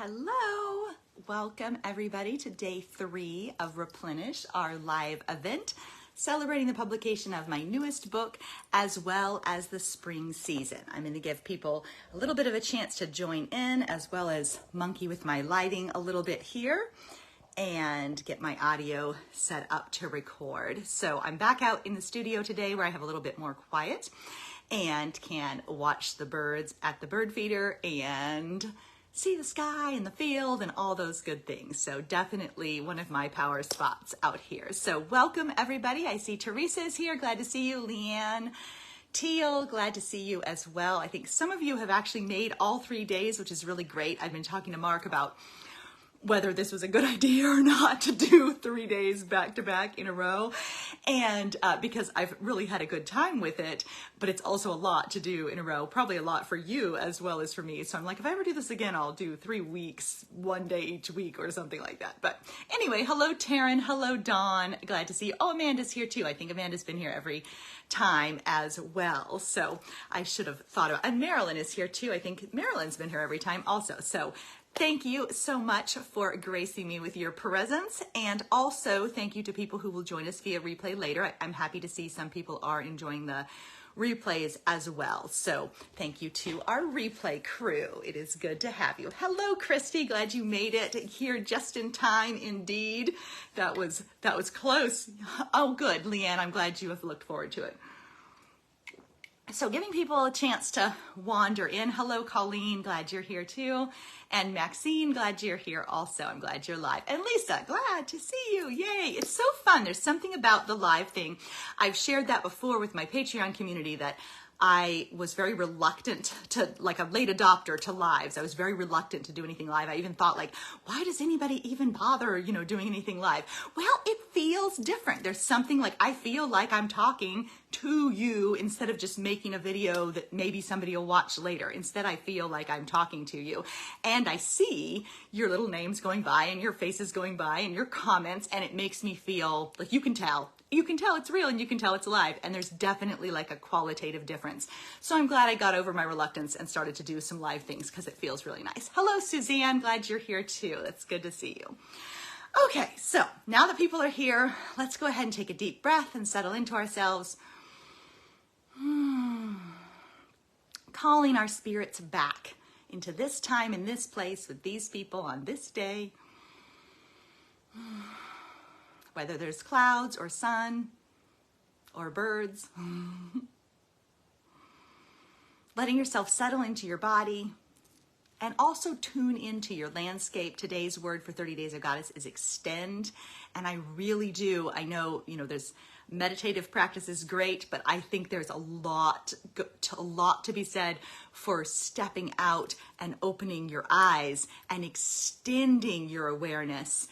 Hello, welcome everybody to day 3 of Replenish, our live event celebrating the publication of my newest book as well as the spring season. I'm going to give people a little bit of a chance to join in as well as monkey with my lighting a little bit here and get my audio set up to record. So I'm back out in the studio today where I have a little bit more quiet and can watch the birds at the bird feeder and see the sky and the field and all those good things. So definitely one of my power spots out here. So welcome everybody. I see Teresa is here. Glad to see you. Leanne, Teal, glad to see you as well. I think some of you have actually made all 3 days, which is really great. I've been talking to Mark about whether this was a good idea or not to do 3 days back to back in a row. And because I've really had a good time with it, but it's also a lot to do in a row, probably a lot for you as well as for me. So I'm like, if I ever do this again, I'll do 3 weeks, 1 day each week or something like that. But anyway, hello, Taryn. Hello, Dawn. Glad to see you. Oh, Amanda's here too. I think Amanda's been here every time as well. So I should have thought about, and Marilyn is here too. I think Marilyn's been here every time also. So thank you so much for gracing me with your presence. And also thank you to people who will join us via replay later. I'm happy to see some people are enjoying the replays as well. So thank you to our replay crew. It is good to have you. Hello, Christy. Glad you made it here just in time indeed. That was close. Oh, good. Leanne, I'm glad you have looked forward to it. So giving people a chance to wander in. Hello, Colleen, glad you're here too. And Maxine, glad you're here also. I'm glad you're live. And Lisa, glad to see you. Yay. It's so fun. There's something about the live thing. I've shared that before with my Patreon community that I was very reluctant to, like a late adopter to lives. I was very reluctant to do anything live. I even thought like, why does anybody even bother, doing anything live? Well, it feels different. There's something like, I feel like I'm talking to you instead of just making a video that maybe somebody will watch later. Instead, I feel like I'm talking to you and I see your little names going by and your faces going by and your comments. And it makes me feel like you can tell it's real and you can tell it's alive. And there's definitely like a qualitative difference. So I'm glad I got over my reluctance and started to do some live things because it feels really nice. Hello, Suzanne. Glad you're here too. It's good to see you. Okay, so now that people are here, let's go ahead and take a deep breath and settle into ourselves. Calling our spirits back into this time in this place with these people on this day. Whether there's clouds or sun or birds. Letting yourself settle into your body and also tune into your landscape. Today's word for 30 Days of Goddess is extend. And I really do. I know, there's meditative practice is great, but I think there's a lot to be said for stepping out and opening your eyes and extending your awareness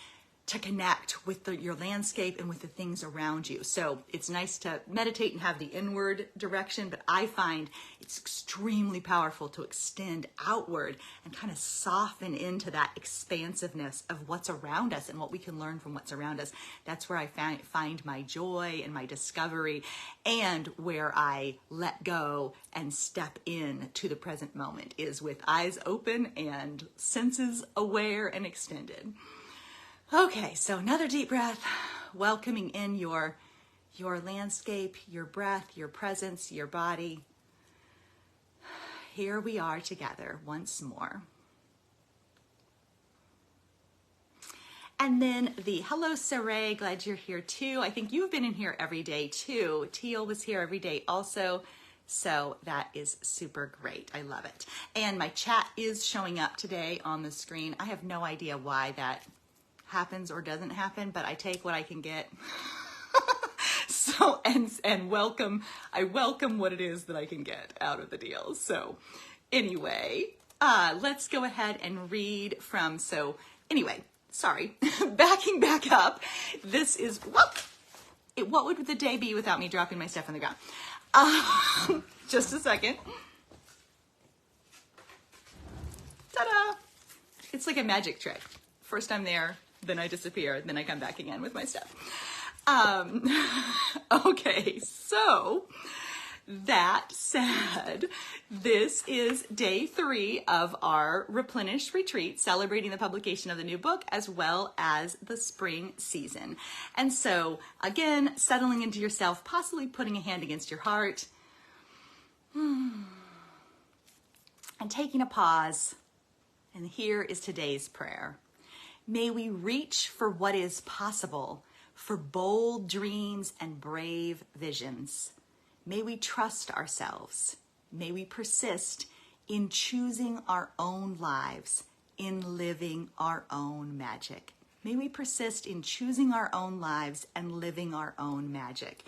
to connect with your landscape and with the things around you. So it's nice to meditate and have the inward direction, but I find it's extremely powerful to extend outward and kind of soften into that expansiveness of what's around us and what we can learn from what's around us. That's where I find my joy and my discovery and where I let go and step in to the present moment is with eyes open and senses aware and extended. Okay, so another deep breath, welcoming in your landscape, your breath, your presence, your body. Here we are together once more. And then hello, Saray, glad you're here too. I think you've been in here every day too. Teal was here every day also. So that is super great. I love it. And my chat is showing up today on the screen. I have no idea why that happens or doesn't happen, but I take what I can get. So, and I welcome what it is that I can get out of the deal. So anyway, let's go ahead and read from, backing back up. This is, what would the day be without me dropping my stuff on the ground? Just a second. Ta-da! It's like a magic trick. First I'm there, then I disappear, then I come back again with my stuff. Okay, so that said, this is day 3 of our Replenish retreat, celebrating the publication of the new book as well as the spring season. And so, again, settling into yourself, possibly putting a hand against your heart, and taking a pause. And here is today's prayer. May we reach for what is possible, for bold dreams and brave visions. May we trust ourselves. May we persist in choosing our own lives, in living our own magic. May we persist in choosing our own lives and living our own magic.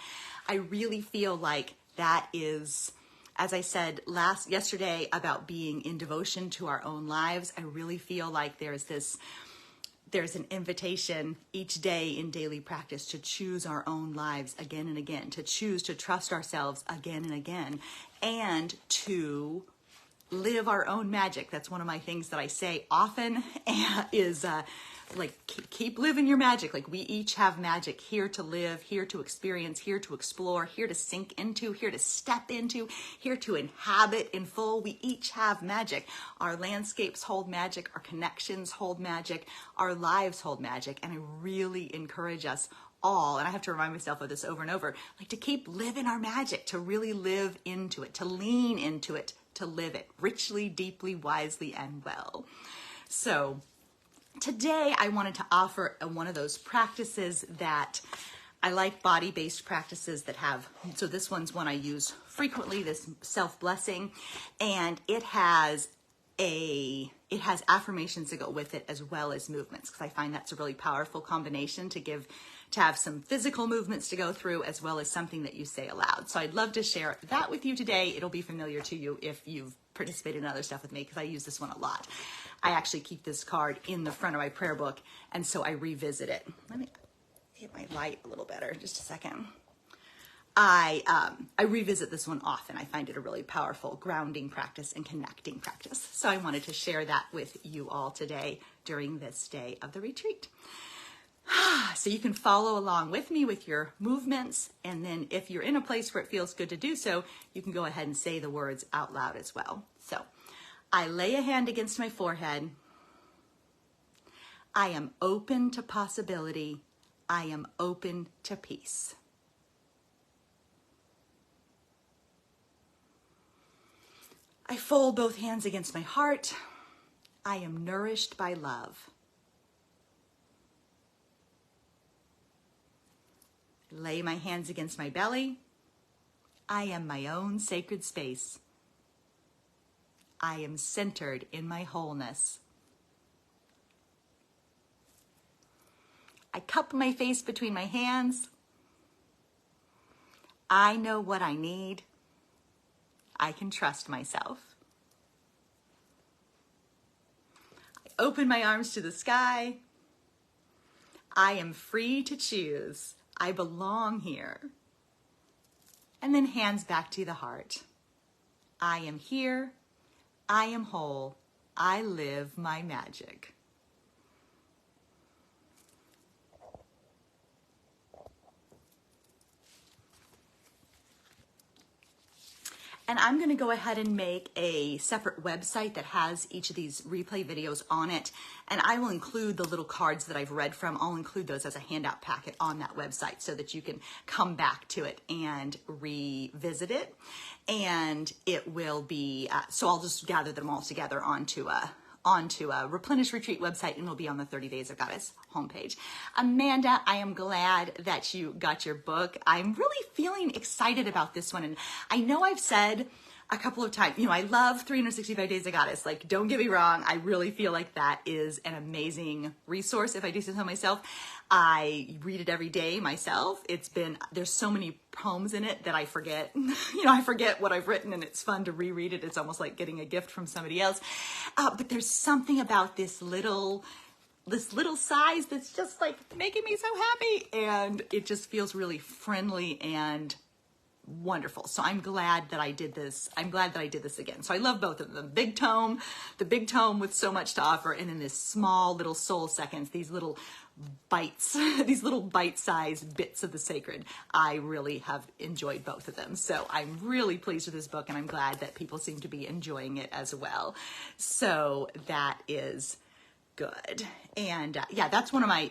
I really feel like that is, as I said yesterday about being in devotion to our own lives, I really feel like there's an invitation each day in daily practice to choose our own lives again and again, to choose to trust ourselves again and again, and to live our own magic. That's one of my things that I say often is keep living your magic. Like, we each have magic here to live, here to experience, here to explore, here to sink into, here to step into, here to inhabit in full. We each have magic. Our landscapes hold magic, our connections hold magic, our lives hold magic. And I really encourage us all, and I have to remind myself of this over and over, like, to keep living our magic, to really live into it, to lean into it, to live it richly, deeply, wisely, and well. So today I wanted to offer one of those practices that I like, body-based practices that have, so this one's one I use frequently, this self-blessing, and it has affirmations that go with it as well as movements, because I find that's a really powerful combination to have some physical movements to go through as well as something that you say aloud. So I'd love to share that with you today. It'll be familiar to you if you've participated in other stuff with me, because I use this one a lot. I actually keep this card in the front of my prayer book, and so I revisit it. Let me get my light a little better, just a second. I revisit this one often. I find it a really powerful grounding practice and connecting practice. So I wanted to share that with you all today during this day of the retreat. So you can follow along with me with your movements, and then if you're in a place where it feels good to do so, you can go ahead and say the words out loud as well. So, I lay a hand against my forehead. I am open to possibility. I am open to peace. I fold both hands against my heart. I am nourished by love. Lay my hands against my belly. I am my own sacred space. I am centered in my wholeness. I cup my face between my hands. I know what I need. I can trust myself. I open my arms to the sky. I am free to choose. I belong here. And then hands back to the heart. I am here. I am whole. I live my magic. And I'm going to go ahead and make a separate website that has each of these replay videos on it. And I will include the little cards that I've read from. I'll include those as a handout packet on that website so that you can come back to it and revisit it. And it will be, so I'll just gather them all together onto a Replenish Retreat website, and will be on the 30 Days of Goddess homepage. Amanda, I am glad that you got your book. I'm really feeling excited about this one. And I know I've said a couple of times, I love 365 Days of Goddess. Like, don't get me wrong. I really feel like that is an amazing resource, if I do say so myself. I read it every day myself. There's so many poems in it that I forget. I forget what I've written, and it's fun to reread it. It's almost like getting a gift from somebody else. But there's something about this little size that's just like making me so happy, and it just feels really friendly and wonderful. So I'm glad that I did this. I'm glad that I did this again. So I love both of them. The big tome with so much to offer, and then this small little soul seconds, these little bites, these little bite-sized bits of the sacred. I really have enjoyed both of them. So I'm really pleased with this book, and I'm glad that people seem to be enjoying it as well. So that is good. And yeah, that's one of my,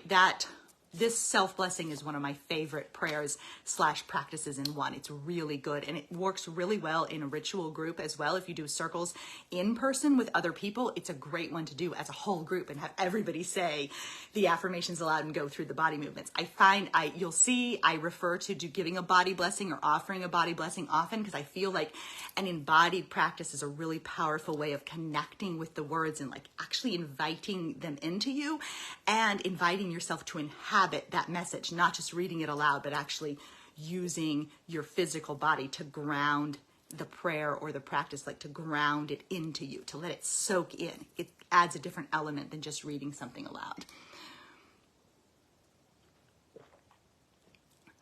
this self-blessing is one of my favorite prayers / practices in one. It's really good, and it works really well in a ritual group as well. If you do circles in person with other people, it's a great one to do as a whole group and have everybody say the affirmations aloud and go through the body movements. I find you'll see I refer to giving a body blessing or offering a body blessing often, because I feel like an embodied practice is a really powerful way of connecting with the words and like actually inviting them into you and inviting yourself to inhabit that message, not just reading it aloud, but actually using your physical body to ground the prayer or the practice, like to ground it into you, to let it soak in. It adds a different element than just reading something aloud.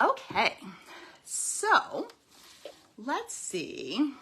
Okay, so let's see.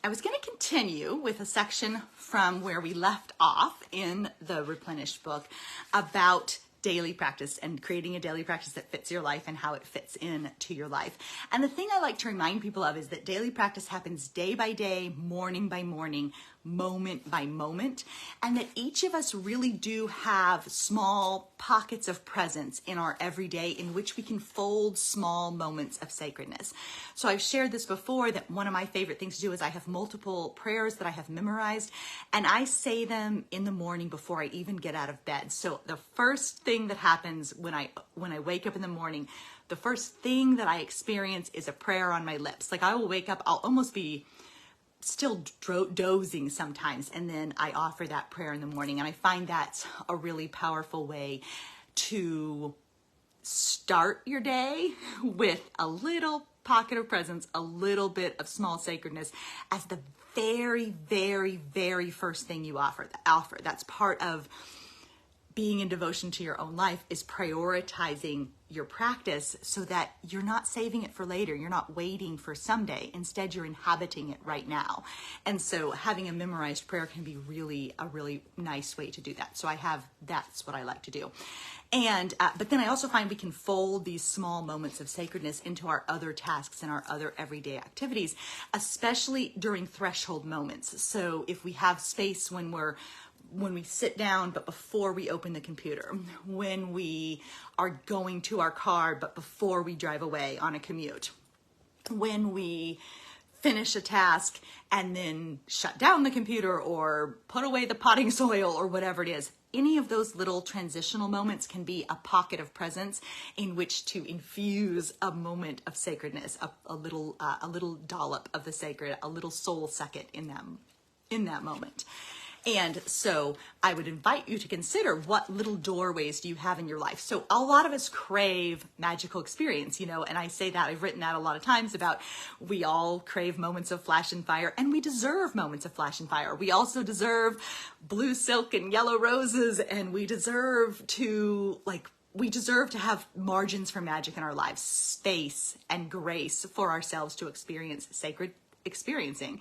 I was going to continue with a section from where we left off in the Replenish book about daily practice and creating a daily practice that fits your life and how it fits into your life. And the thing I like to remind people of is that daily practice happens day by day, morning by morning, moment by moment, and that each of us really do have small pockets of presence in our everyday in which we can fold small moments of sacredness. So I've shared this before, that one of my favorite things to do is I have multiple prayers that I have memorized, and I say them in the morning before I even get out of bed. So the first thing that happens when I wake up in the morning, the first thing that I experience is a prayer on my lips. Like I will wake up, I'll almost be still dozing sometimes, and then I offer that prayer in the morning. And I find that's a really powerful way to start your day with a little pocket of presence, a little bit of small sacredness as the very, very, very first thing you offer. That's part of being in devotion to your own life, is prioritizing your practice so that you're not saving it for later. You're not waiting for someday. Instead, you're inhabiting it right now. And so having a memorized prayer can be a really nice way to do that. So that's what I like to do. And, but then I also find we can fold these small moments of sacredness into our other tasks and our other everyday activities, especially during threshold moments. So if we have space when we sit down, but before we open the computer, when we are going to our car, but before we drive away on a commute, when we finish a task and then shut down the computer or put away the potting soil or whatever it is, any of those little transitional moments can be a pocket of presence in which to infuse a moment of sacredness, a little dollop of the sacred, a little soul second in that moment. And so I would invite you to consider, what little doorways do you have in your life? So a lot of us crave magical experience, and I say that, I've written that a lot of times about, we all crave moments of flash and fire, and we deserve moments of flash and fire. We also deserve blue silk and yellow roses, and we deserve to have margins for magic in our lives, space and grace for ourselves to experience sacred experiencing.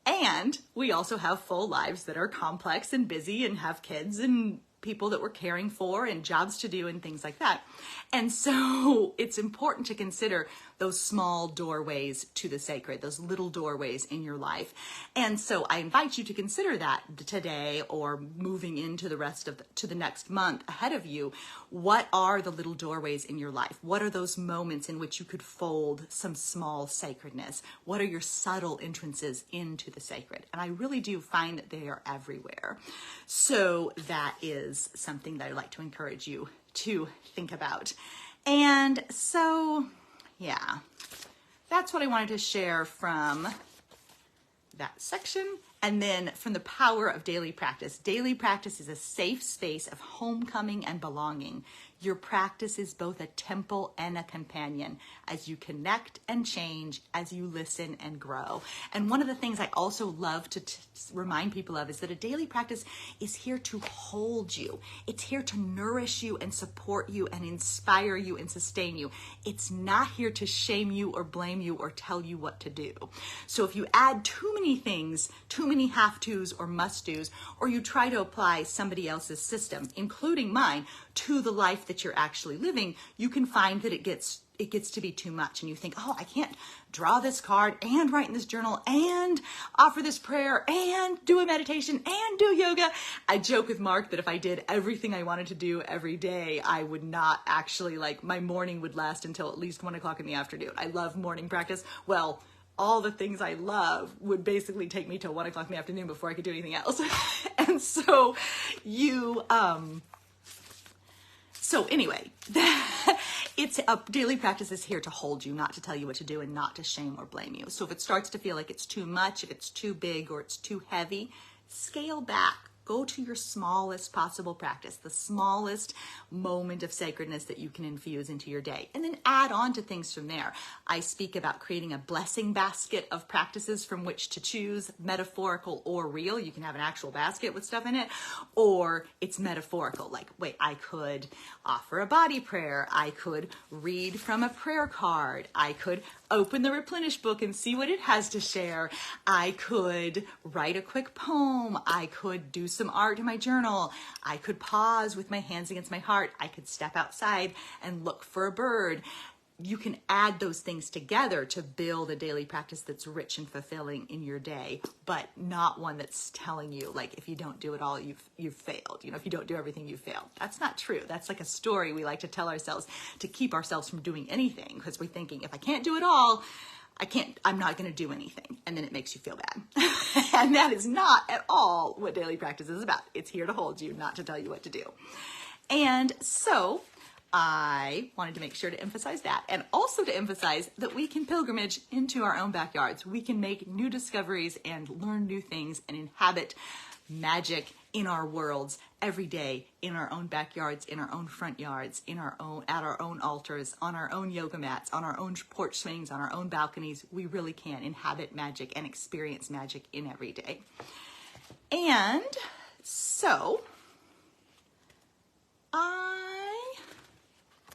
And we also have full lives that are complex and busy and have kids and people that we're caring for and jobs to do and things like that. And so it's important to consider those small doorways to the sacred, those little doorways in your life. And so I invite you to consider that today, or moving into to the next month ahead of you. What are the little doorways in your life? What are those moments in which you could fold some small sacredness? What are your subtle entrances into the sacred? And I really do find that they are everywhere. So that is something that I'd like to encourage you to think about. And so, yeah, that's what I wanted to share from that section. And then from the power of daily practice. Daily practice is a safe space of homecoming and belonging. Your practice is both a temple and a companion as you connect and change, as you listen and grow. And one of the things I also love to remind people of is that a daily practice is here to hold you. It's here to nourish you and support you and inspire you and sustain you. It's not here to shame you or blame you or tell you what to do. So if you add too many things, too many have-tos or must-dos, or you try to apply somebody else's system, including mine, to the life that you're actually living, you can find that it gets to be too much. And you think, oh, I can't draw this card and write in this journal and offer this prayer and do a meditation and do yoga. I joke with Mark that if I did everything I wanted to do every day, I would not actually, my morning would last until at least 1 o'clock in the afternoon. I love morning practice. Well, all the things I love would basically take me till 1 o'clock in the afternoon before I could do anything else. And so anyway, it's a daily practice is here to hold you, not to tell you what to do and not to shame or blame you. So if it starts to feel like it's too much, if it's too big or it's too heavy, scale back. Go to your smallest possible practice, the smallest moment of sacredness that you can infuse into your day, and then add on to things from there. I speak about creating a blessing basket of practices from which to choose, metaphorical or real. You can have an actual basket with stuff in it, or it's metaphorical. I could offer a body prayer. I could read from a prayer card. I could open the Replenish book and see what it has to share. I could write a quick poem. I could do some art in my journal. I could pause with my hands against my heart. I could step outside and look for a bird. You can add those things together to build a daily practice that's rich and fulfilling in your day, but not one that's telling you, if you don't do it all, you've failed. If you don't do everything, you've failed. That's not true. That's like a story we like to tell ourselves to keep ourselves from doing anything, because we're thinking, if I can't do it all, I'm not going to do anything. And then it makes you feel bad. And that is not at all what daily practice is about. It's here to hold you, not to tell you what to do. And so I wanted to make sure to emphasize that, and also to emphasize that we can pilgrimage into our own backyards. We can make new discoveries and learn new things and inhabit magic in our worlds every day, in our own backyards, in our own front yards, at our own altars, on our own yoga mats, on our own porch swings, on our own balconies. We really can inhabit magic and experience magic in every day. And so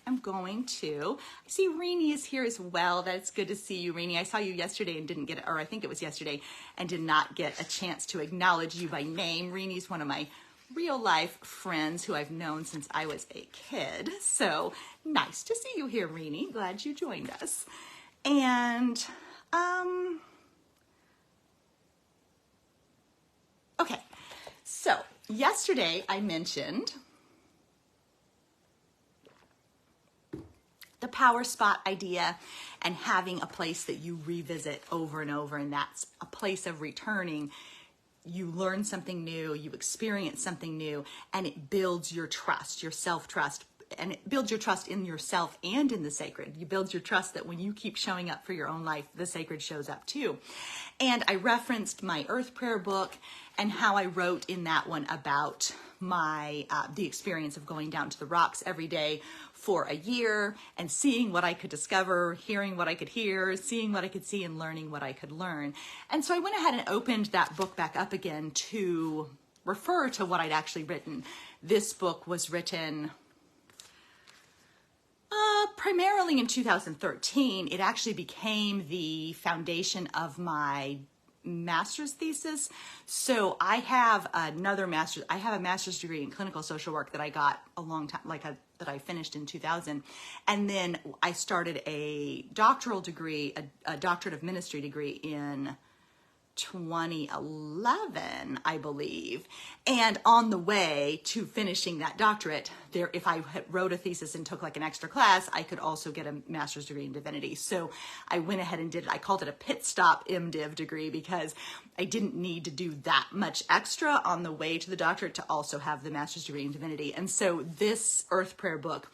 I'm going to, I see Rini is here as well. That's good to see you, Rini. I saw you yesterday and didn't get, or I think it was yesterday, and did not get a chance to acknowledge you by name. Rini's one of my real life friends who I've known since I was a kid. So nice to see you here, Rini. Glad you joined us. And, okay. So yesterday I mentioned the power spot idea and having a place that you revisit over and over, and that's a place of returning. You learn something new, you experience something new, and it builds your trust, your self-trust, and it builds your trust in yourself and in the sacred. You build your trust that when you keep showing up for your own life, the sacred shows up too. And I referenced my Earth Prayer book and how I wrote in that one about my the experience of going down to the rocks every day for a year and seeing what I could discover, hearing what I could hear, seeing what I could see, and learning what I could learn. And so I went ahead and opened that book back up again to refer to what I'd actually written. This book was written primarily in 2013. It actually became the foundation of my master's thesis. So I have a master's degree in clinical social work that I got a long time, that I finished in 2000. And then I started a doctoral degree, a doctorate of ministry degree in 2011, I believe. And on the way to finishing that doctorate, if I wrote a thesis and took an extra class, I could also get a master's degree in divinity. So I went ahead and did it. I called it a pit stop MDiv degree because I didn't need to do that much extra on the way to the doctorate to also have the master's degree in divinity. And so this Earth Prayer book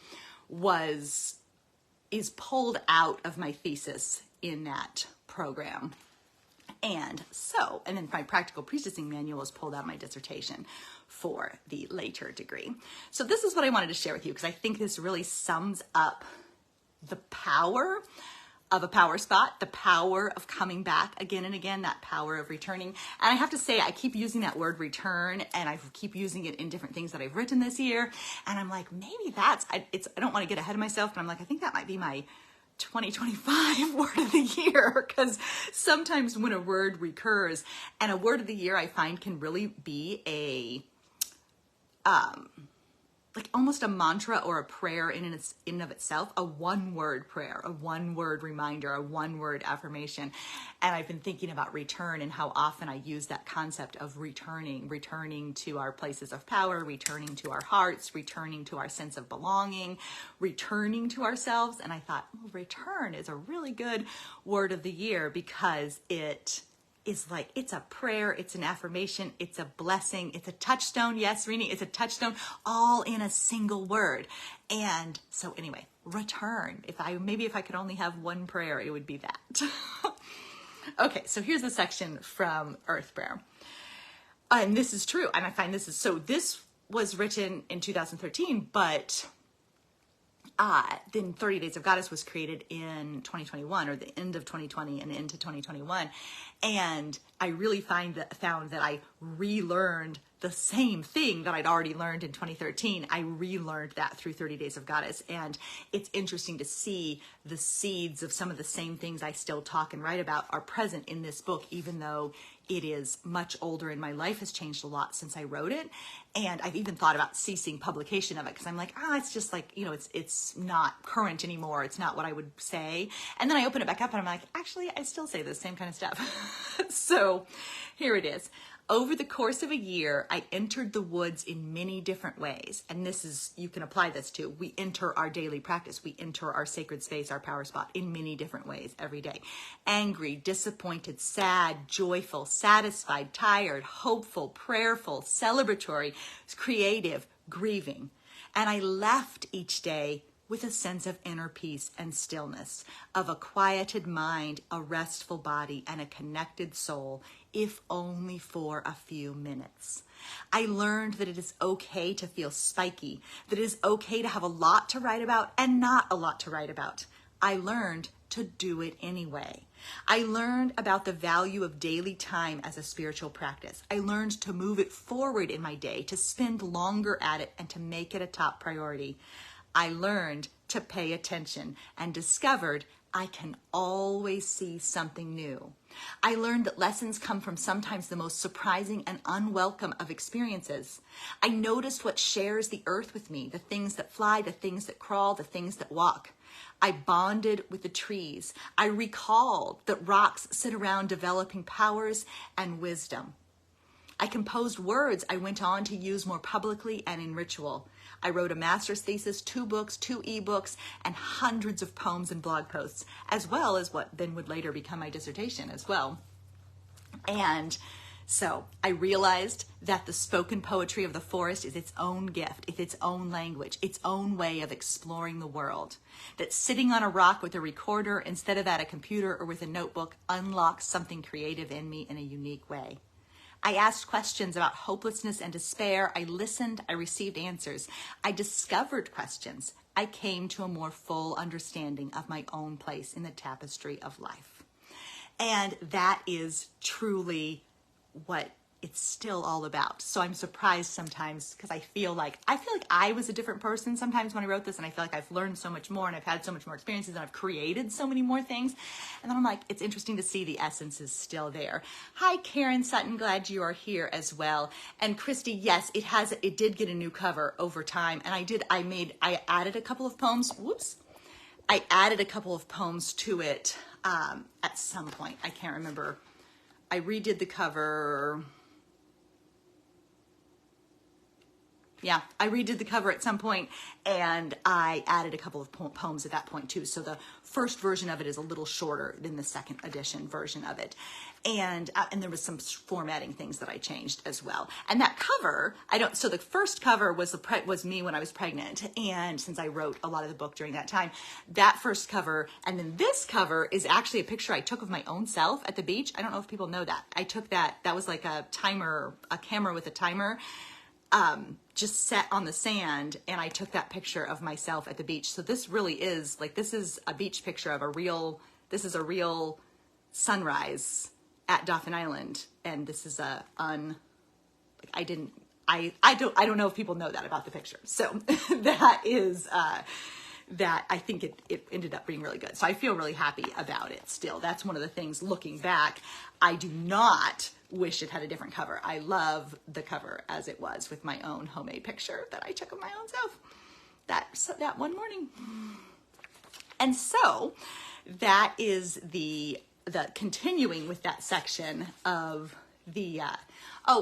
is pulled out of my thesis in that program. And then my practical priestessing manual is pulled out of my dissertation for the later degree. So this is what I wanted to share with you because I think this really sums up the power of a power spot, the power of coming back again and again, that power of returning. And I have to say, I keep using that word return, and I keep using it in different things that I've written this year. And I'm like, maybe I don't want to get ahead of myself, but I'm like, I think that might be my 2025 word of the year, because sometimes when a word recurs, and a word of the year I find can really be a like almost a mantra or a prayer in and of itself, a one-word prayer, a one-word reminder, a one-word affirmation. And I've been thinking about return and how often I use that concept of returning to our places of power, returning to our hearts, returning to our sense of belonging, returning to ourselves. And I thought, well, return is a really good word of the year because it is like, it's a prayer, it's an affirmation, it's a blessing, it's a touchstone. Yes, Rini, it's a touchstone, all in a single word. And so anyway, return. If I could only have one prayer, it would be that. Okay, so here's a section from Earth Prayer. And this is true. And I find this was written in 2013, but then 30 Days of Goddess was created in 2021, or the end of 2020 and into 2021. And I really found that I relearned the same thing that I'd already learned in 2013. I relearned that through 30 Days of Goddess. And it's interesting to see the seeds of some of the same things I still talk and write about are present in this book, even though it is much older and my life has changed a lot since I wrote it. And I've even thought about ceasing publication of it because I'm like, it's just like, it's not current anymore. It's not what I would say. And then I open it back up and I'm like, actually, I still say the same kind of stuff. So here it is. Over the course of a year, I entered the woods in many different ways. And you can apply this to, we enter our daily practice. We enter our sacred space, our power spot in many different ways every day. Angry, disappointed, sad, joyful, satisfied, tired, hopeful, prayerful, celebratory, creative, grieving. And I left each day with a sense of inner peace and stillness, of a quieted mind, a restful body, and a connected soul, if only for a few minutes. I learned that it is okay to feel spiky, that it is okay to have a lot to write about and not a lot to write about. I learned to do it anyway. I learned about the value of daily time as a spiritual practice. I learned to move it forward in my day, to spend longer at it, and to make it a top priority. I learned to pay attention and discovered I can always see something new. I learned that lessons come from sometimes the most surprising and unwelcome of experiences. I noticed what shares the earth with me, the things that fly, the things that crawl, the things that walk. I bonded with the trees. I recalled that rocks sit around developing powers and wisdom. I composed words I went on to use more publicly and in ritual. I wrote a master's thesis, 2 books, 2 ebooks, and hundreds of poems and blog posts, as well as what then would later become my dissertation as well. And so I realized that the spoken poetry of the forest is its own gift, it's its own language, its own way of exploring the world. That sitting on a rock with a recorder instead of at a computer or with a notebook unlocks something creative in me in a unique way. I asked questions about hopelessness and despair. I listened. I received answers. I discovered questions. I came to a more full understanding of my own place in the tapestry of life. And that is truly what it's still all about. So I'm surprised sometimes because I feel like I was a different person sometimes when I wrote this, and I feel like I've learned so much more and I've had so much more experiences and I've created so many more things. And then I'm like, it's interesting to see the essence is still there. Hi, Karen Sutton. Glad you are here as well. And Christy, yes, it did get a new cover over time. And I added a couple of poems. I added a couple of poems to it at some point. I can't remember. I redid the cover Yeah, I redid the cover at some point, and I added a couple of poems at that point too. So the first version of it is a little shorter than the second edition version of it, and there was some formatting things that I changed as well. And that cover, So the first cover was me when I was pregnant, and since I wrote a lot of the book during that time, that first cover, and then this cover is actually a picture I took of my own self at the beach. I don't know if people know that. I took that. That was like a camera with a timer. Just set on the sand, and I took that picture of myself at the beach. So this really is this is a beach picture of a real sunrise at Dauphin Island. And this is I don't know if people know that about the picture. So that is, that I think it ended up being really good. So I feel really happy about it still. That's one of the things looking back. I do not wish it had a different cover. I love the cover as it was with my own homemade picture that I took of my own self that one morning. And so that is the continuing with that section of the,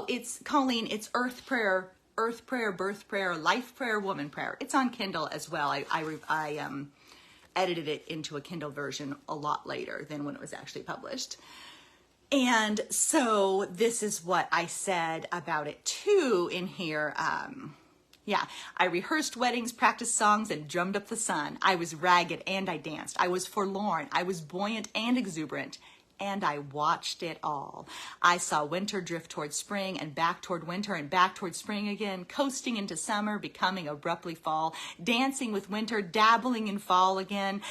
it's Colleen, it's earth prayer, birth prayer, life prayer, woman prayer. It's on Kindle as well. I edited it into a Kindle version a lot later than when it was actually published. And so this is what I said about it too in here. I rehearsed weddings, practiced songs, and drummed up the sun. I was ragged and I danced. I was forlorn. I was buoyant and exuberant. And I watched it all. I saw winter drift toward spring and back toward winter and back toward spring again, coasting into summer, becoming abruptly fall, dancing with winter, dabbling in fall again,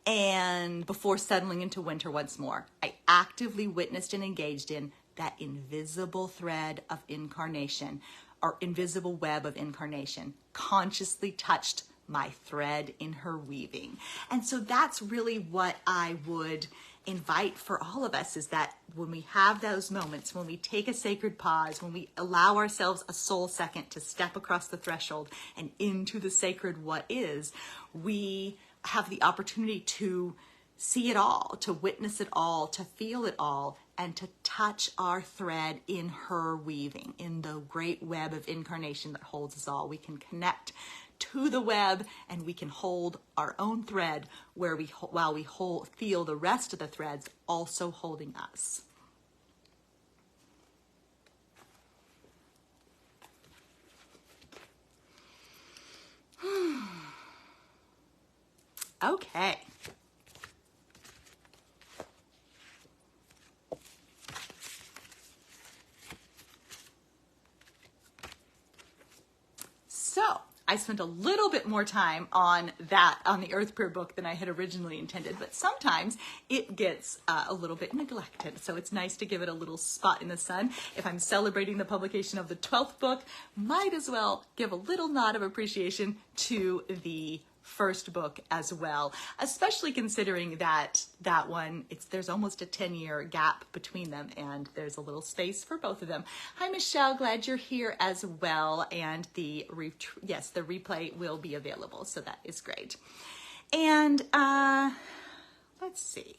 and before settling into winter once more. I actively witnessed and engaged in that invisible thread of incarnation, or invisible web of incarnation, consciously touched my thread in her weaving. And so that's really what I would invite for all of us, is that when we have those moments, when we take a sacred pause, when we allow ourselves a soul second to step across the threshold and into the sacred what is, we have the opportunity to see it all, to witness it all, to feel it all, and to touch our thread in her weaving, in the great web of incarnation that holds us all. We can connect to the web, and we can hold our own thread while we feel the rest of the threads also holding us. Okay. So I spent a little bit more time on the Earth Prayer book than I had originally intended, but sometimes it gets a little bit neglected. So it's nice to give it a little spot in the sun. If I'm celebrating the publication of the 12th book, might as well give a little nod of appreciation to the first book as well, especially considering that one, there's almost a 10-year gap between them, and there's a little space for both of them. Hi, Michelle, glad you're here as well, and the replay will be available, so that is great. And let's see.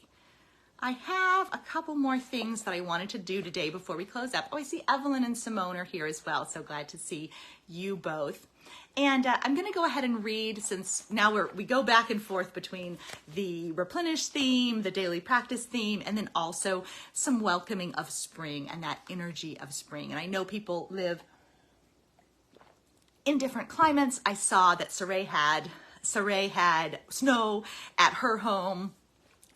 I have a couple more things that I wanted to do today before we close up. Oh, I see Evelyn and Simone are here as well, so glad to see you both. And I'm going to go ahead and read, since now we go back and forth between the Replenish theme, the daily practice theme, and then also some welcoming of spring and that energy of spring. And I know people live in different climates. I saw that Saray had snow at her home.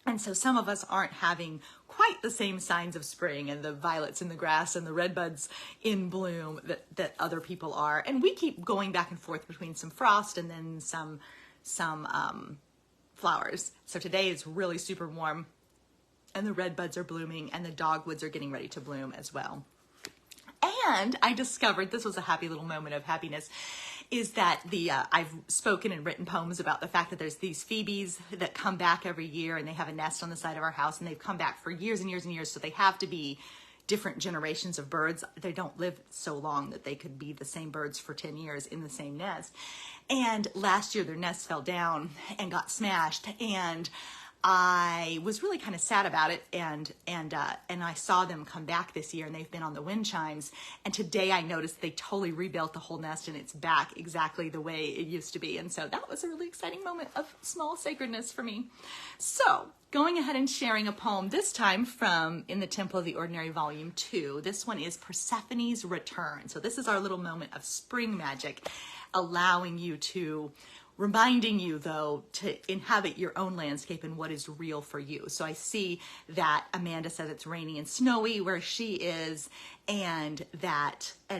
And so some of us aren't having quite the same signs of spring and the violets in the grass and the red buds in bloom that other people are. And we keep going back and forth between some frost and then some flowers. So today is really super warm, and the red buds are blooming, and the dogwoods are getting ready to bloom as well. And I discovered, this was a happy little moment of happiness, is that I've spoken and written poems about the fact that there's these phoebes that come back every year, and they have a nest on the side of our house, and they've come back for years and years and years. So they have to be different generations of birds. They don't live so long that they could be the same birds for 10 years in the same nest. And last year their nest fell down and got smashed, and I was really kind of sad about it, and I saw them come back this year, and they've been on the wind chimes. And today I noticed they totally rebuilt the whole nest, and it's back exactly the way it used to be. And so that was a really exciting moment of small sacredness for me. So going ahead and sharing a poem, this time from In the Temple of the Ordinary, Volume 2. This one is Persephone's Return. So this is our little moment of spring magic, reminding you, though, to inhabit your own landscape and what is real for you. So I see that Amanda says it's rainy and snowy where she is, and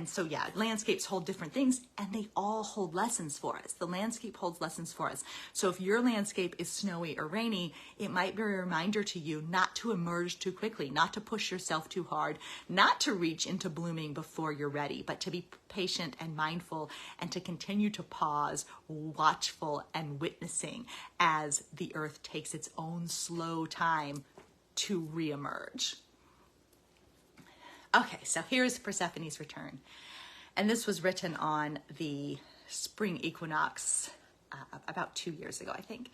so yeah, landscapes hold different things, and they all hold lessons for us. The landscape holds lessons for us. So if your landscape is snowy or rainy, it might be a reminder to you not to emerge too quickly, not to push yourself too hard, not to reach into blooming before you're ready, but to be patient and mindful, and to continue to pause, watchful and witnessing as the earth takes its own slow time to reemerge. Okay, so here's Persephone's Return. And this was written on the spring equinox about 2 years ago, I think.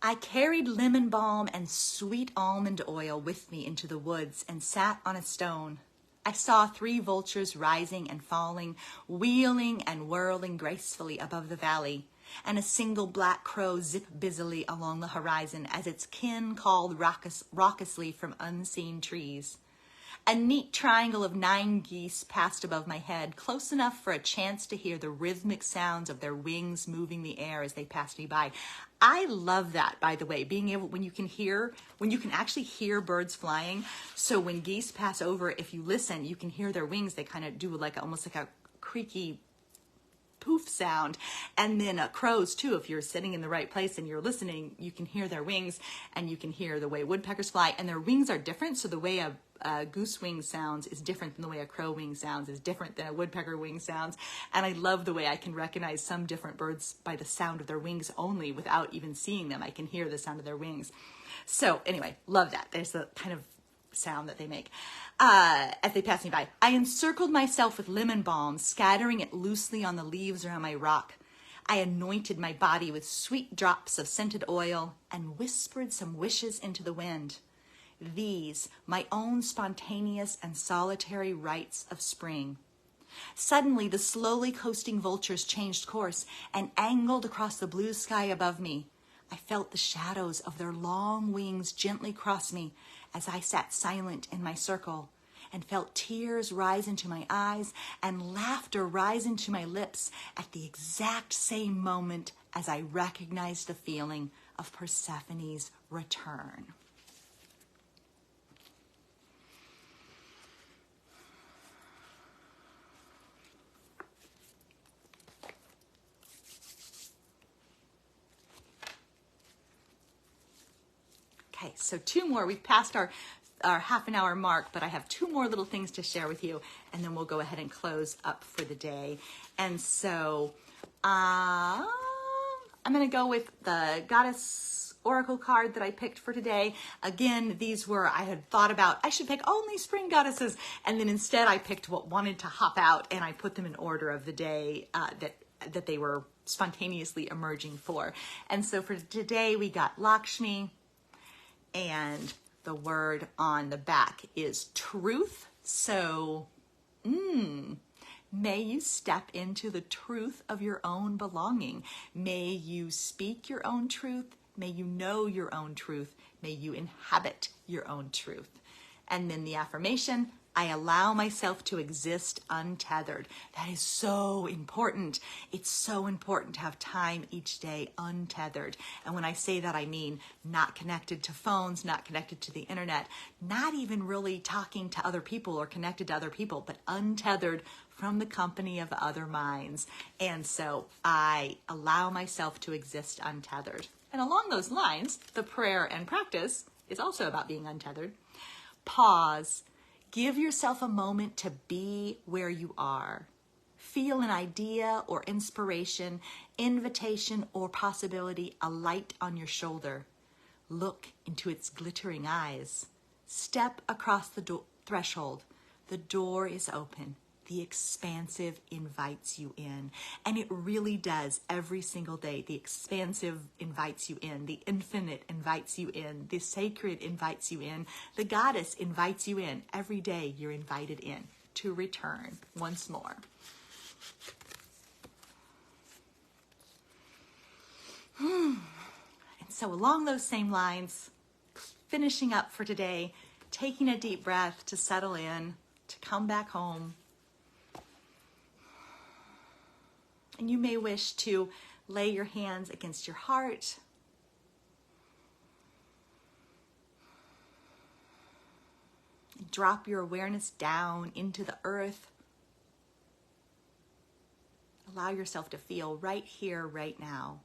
I carried lemon balm and sweet almond oil with me into the woods and sat on a stone. I saw 3 vultures rising and falling, wheeling and whirling gracefully above the valley, and a single black crow zip busily along the horizon as its kin called raucously from unseen trees. A neat triangle of 9 geese passed above my head, close enough for a chance to hear the rhythmic sounds of their wings moving the air as they passed me by. I love that, by the way, being able, when you can actually hear birds flying. So when geese pass over, if you listen, you can hear their wings. They kind of do almost like a creaky poof sound. And then crows too, if you're sitting in the right place and you're listening, you can hear their wings, and you can hear the way woodpeckers fly, and their wings are different. So the way a goose wing sounds is different than the way a crow wing sounds is different than a woodpecker wing sounds. And I love the way I can recognize some different birds by the sound of their wings only, without even seeing them. I can hear the sound of their wings. So anyway, love that. There's the kind of sound that they make as they pass me by. I encircled myself with lemon balm, scattering it loosely on the leaves around my rock. I anointed my body with sweet drops of scented oil and whispered some wishes into the wind. These, my own spontaneous and solitary rites of spring. Suddenly, the slowly coasting vultures changed course and angled across the blue sky above me. I felt the shadows of their long wings gently cross me as I sat silent in my circle, and felt tears rise into my eyes and laughter rise into my lips at the exact same moment as I recognized the feeling of Persephone's return. Okay, so 2 more. We've passed our half an hour mark, but I have 2 more little things to share with you, and then we'll go ahead and close up for the day. And so I'm going to go with the Goddess Oracle card that I picked for today. Again, these were, I had thought about, I should pick only spring goddesses, and then instead I picked what wanted to hop out, and I put them in order of the day that they were spontaneously emerging for. And so for today, we got Lakshmi, and the word on the back is truth. So, may you step into the truth of your own belonging. May you speak your own truth. May you know your own truth. May you inhabit your own truth. And then the affirmation, I allow myself to exist untethered. That is so important. It's so important to have time each day untethered. And when I say that, I mean not connected to phones, not connected to the internet, not even really talking to other people or connected to other people, but untethered from the company of other minds. And so I allow myself to exist untethered. And along those lines, the prayer and practice is also about being untethered. Pause. Give yourself a moment to be where you are. Feel an idea or inspiration, invitation or possibility alight on your shoulder. Look into its glittering eyes. Step across the threshold. The door is open. The expansive invites you in. And it really does every single day. The expansive invites you in. The infinite invites you in. The sacred invites you in. The goddess invites you in. Every day you're invited in to return once more. And so along those same lines, finishing up for today, taking a deep breath to settle in, to come back home. And you may wish to lay your hands against your heart. Drop your awareness down into the earth. Allow yourself to feel right here, right now.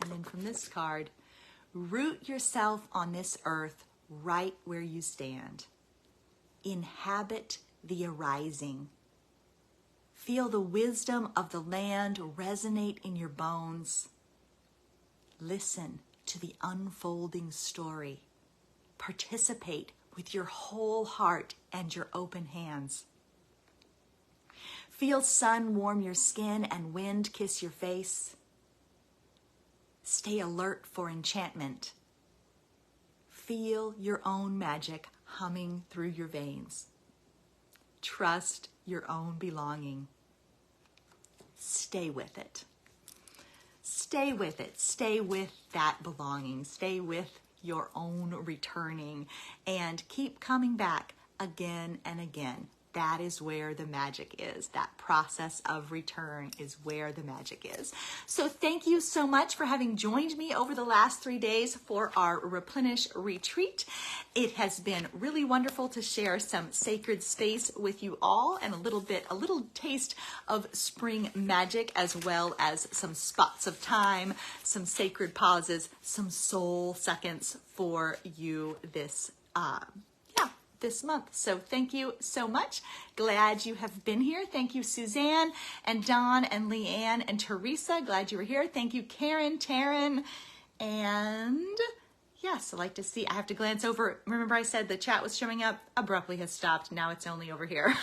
And then from this card, root yourself on this earth right where you stand. Inhabit the arising. Feel the wisdom of the land resonate in your bones. Listen to the unfolding story. Participate with your whole heart and your open hands. Feel sun warm your skin and wind kiss your face. Stay alert for enchantment. Feel your own magic humming through your veins. Trust your own belonging. Stay with it. Stay with it. Stay with that belonging. Stay with your own returning and keep coming back again and again. That is where the magic is. That process of return is where the magic is. So thank you so much for having joined me over the last 3 days for our Replenish retreat. It has been really wonderful to share some sacred space with you all and a little taste of spring magic, as well as some spots of time, some sacred pauses, some soul seconds for you this month. So thank you so much. Glad you have been here. Thank you, Suzanne and Dawn and Leanne and Teresa. Glad you were here. Thank you, Karen, Taryn, and yes, I like to see, I have to glance over. Remember I said the chat was showing up, abruptly has stopped. Now it's only over here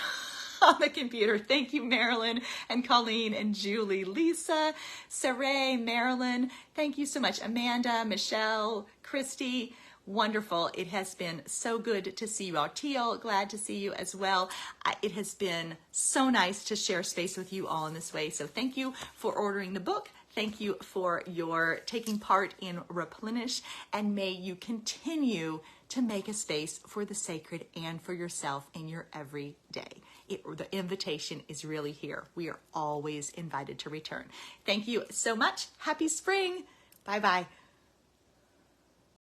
on the computer. Thank you, Marilyn and Colleen and Julie, Lisa, Saray, Marilyn. Thank you so much. Amanda, Michelle, Christy. Wonderful. It has been so good to see you all. Teal, glad to see you as well. It has been so nice to share space with you all in this way. So thank you for ordering the book. Thank you for your taking part in Replenish, and may you continue to make a space for the sacred and for yourself in your everyday. The invitation is really here. We are always invited to return. Thank you so much. Happy spring. Bye-bye.